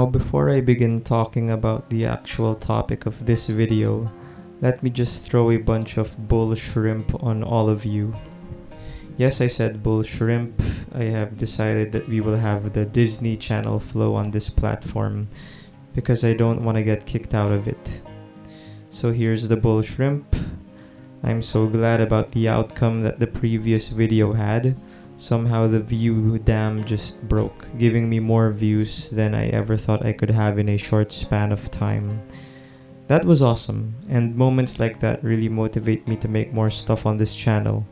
Now, before I begin talking about the actual topic of this video, let me just throw a bunch of bull shrimp on all of you. Yes, I said bull shrimp. I have decided that we will have the Disney Channel flow on this platform because I don't want to get kicked out of it. So here's the bull shrimp. I'm so glad about the outcome that the previous video had. Somehow the view dam just broke, giving me more views than I ever thought I could have in a short span of time. That was awesome, and moments like that really motivate me to make more stuff on this channel.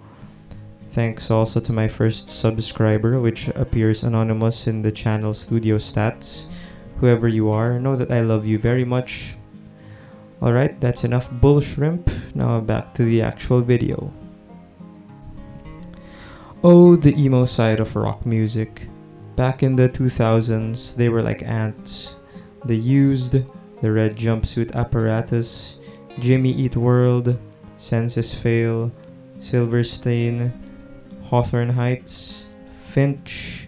Thanks also to my first subscriber, which appears anonymous in the channel studio stats. Whoever you are, know that I love you very much. Alright, that's enough bull shrimp. Now back to the actual video. Oh, the emo side of rock music. Back in the 2000s, they were like ants. The Used, the Red Jumpsuit Apparatus, Jimmy Eat World, Senses Fail, Silverstein, Hawthorne Heights, Finch,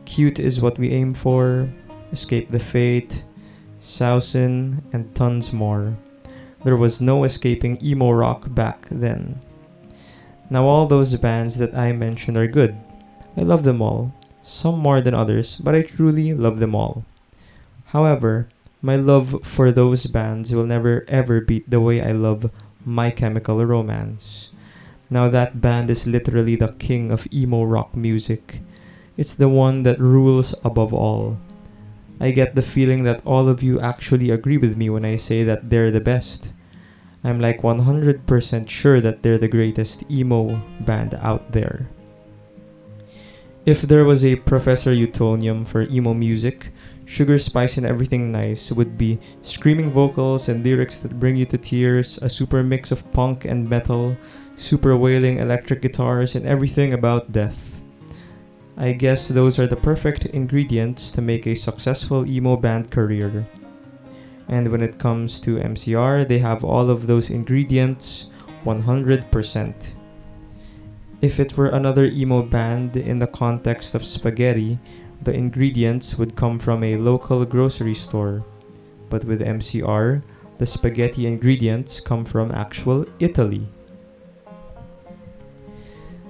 Cute Is What We Aim For, Escape the Fate, Sausen, and tons more. There was no escaping emo rock back then. Now all those bands that I mentioned are good. I love them all, some more than others, but I truly love them all. However, my love for those bands will never ever beat the way I love My Chemical Romance. Now that band is literally the king of emo rock music. It's the one that rules above all. I get the feeling that all of you actually agree with me when I say that they're the best. I'm like 100% sure that they're the greatest emo band out there. If there was a Professor Utonium for emo music, Sugar, Spice, and Everything Nice would be screaming vocals and lyrics that bring you to tears, a super mix of punk and metal, super wailing electric guitars, and everything about death. I guess those are the perfect ingredients to make a successful emo band career. And when it comes to MCR, they have all of those ingredients 100%. If it were another emo band in the context of spaghetti, the ingredients would come from a local grocery store. But with MCR, the spaghetti ingredients come from actual Italy.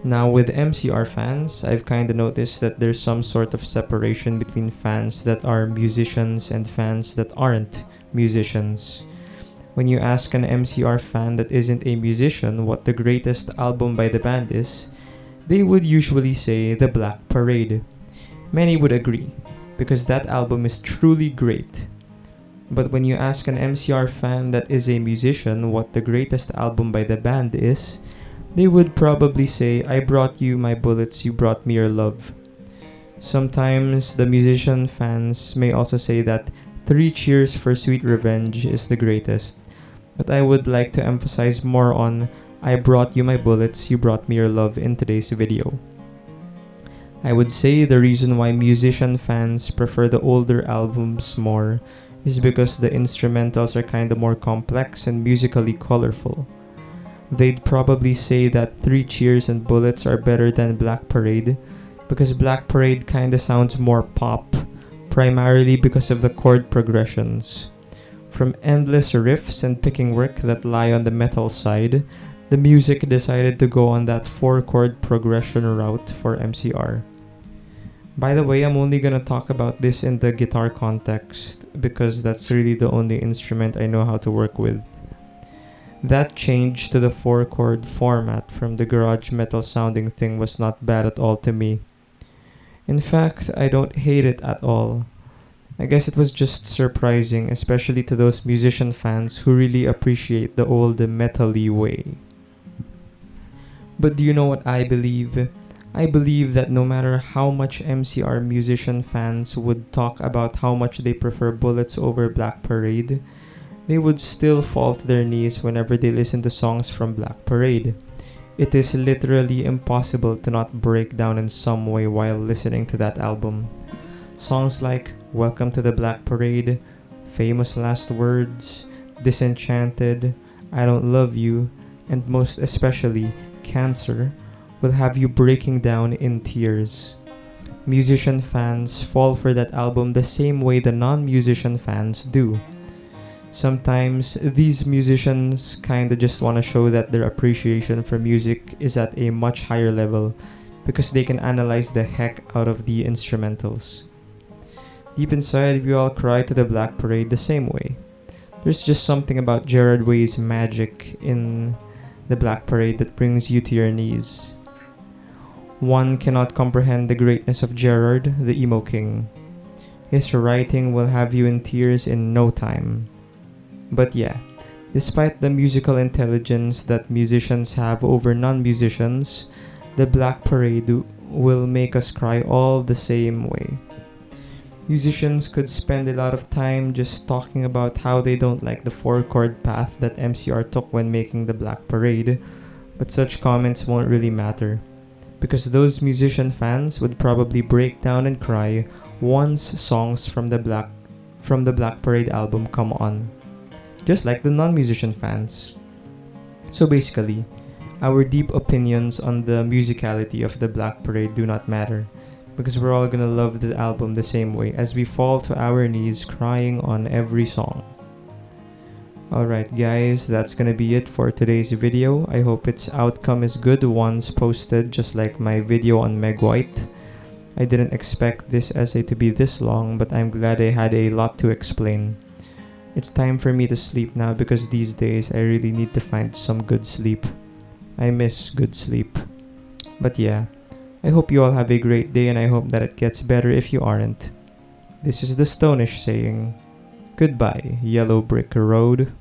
Now with MCR fans, I've kinda noticed that there's some sort of separation between fans that are musicians and fans that aren't musicians. When you ask an MCR fan that isn't a musician what the greatest album by the band is, they would usually say The Black Parade. Many would agree, because that album is truly great. But when you ask an MCR fan that is a musician what the greatest album by the band is, they would probably say, I brought you my bullets, you brought me your love. Sometimes the musician fans may also say that 3 Cheers for Sweet Revenge is the greatest, but I would like to emphasize more on I brought you my bullets, you brought me your love in today's video. I would say the reason why musician fans prefer the older albums more is because the instrumentals are kinda more complex and musically colorful. They'd probably say that 3 Cheers and Bullets are better than Black Parade because Black Parade kinda sounds more pop, primarily because of the chord progressions. From endless riffs and picking work that lie on the metal side, the music decided to go on that 4-chord progression route for MCR. By the way, I'm only gonna talk about this in the guitar context because that's really the only instrument I know how to work with. That change to the 4-chord format from the garage metal sounding thing was not bad at all to me. In fact, I don't hate it at all. I guess it was just surprising, especially to those musician fans who really appreciate the old metal-y way. But do you know what I believe? I believe that no matter how much MCR musician fans would talk about how much they prefer Bullets over Black Parade, they would still fall to their knees whenever they listen to songs from Black Parade. It is literally impossible to not break down in some way while listening to that album. Songs like Welcome to the Black Parade, Famous Last Words, Disenchanted, I Don't Love You, and most especially Cancer will have you breaking down in tears. Musician fans fall for that album the same way the non-musician fans do. Sometimes these musicians kinda just wanna show that their appreciation for music is at a much higher level because they can analyze the heck out of the instrumentals. Deep inside, we all cry to the Black Parade the same way. There's just something about Gerard Way's magic in the Black Parade that brings you to your knees. One cannot comprehend the greatness of Gerard, the emo king. His writing will have you in tears in no time. But yeah, despite the musical intelligence that musicians have over non-musicians, the Black Parade will make us cry all the same way. Musicians could spend a lot of time just talking about how they don't like the 4-chord path that MCR took when making the Black Parade, but such comments won't really matter, because those musician fans would probably break down and cry once songs from the Black Parade album come on, just like the non-musician fans. So basically, our deep opinions on the musicality of the Black Parade do not matter, because we're all gonna love the album the same way as we fall to our knees crying on every song. Alright guys, that's gonna be it for today's video. I hope its outcome is good once posted, just like my video on Meg White. I didn't expect this essay to be this long, but I'm glad I had a lot to explain. It's time for me to sleep now because these days I really need to find some good sleep. I miss good sleep. But yeah, I hope you all have a great day, and I hope that it gets better if you aren't. This is the Stonish saying, goodbye, Yellow Brick Road.